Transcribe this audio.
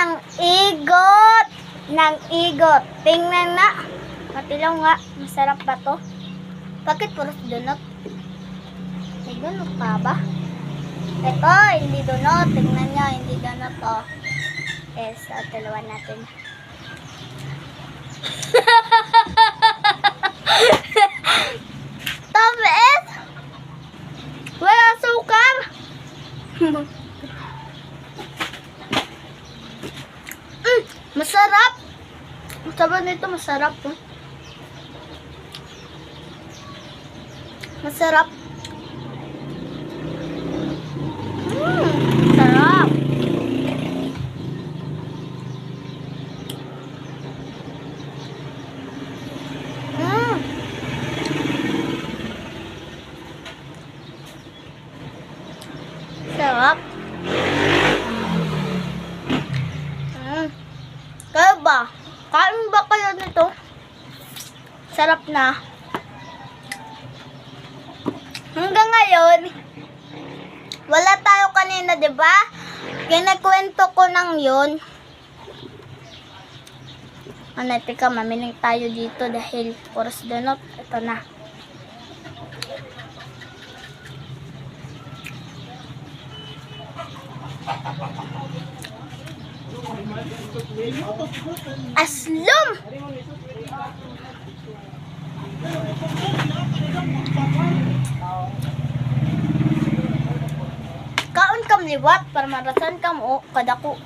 ng igot. Ng igot. Tingnan na. Matilaw nga. Masarap ba to? Bakit puros donut? May donut pa ba? Ito, hindi donut. Tingnan nyo, hindi donut to. Okay, so tuluan natin. Tamis! Wala sukar! Masarap! Sabi nito masarap. Masarap. Sarap. Sarap. Kaya ba? Kain ba kayo nito? Sarap na. Hanggang ngayon, wala tayo kanina, di ba? Kinakwento ko nang yun. Ano, teka, mamiling tayo dito dahil oras donut. Ito na. Aslum! Kaon kam liwat para marasan kam o kadako.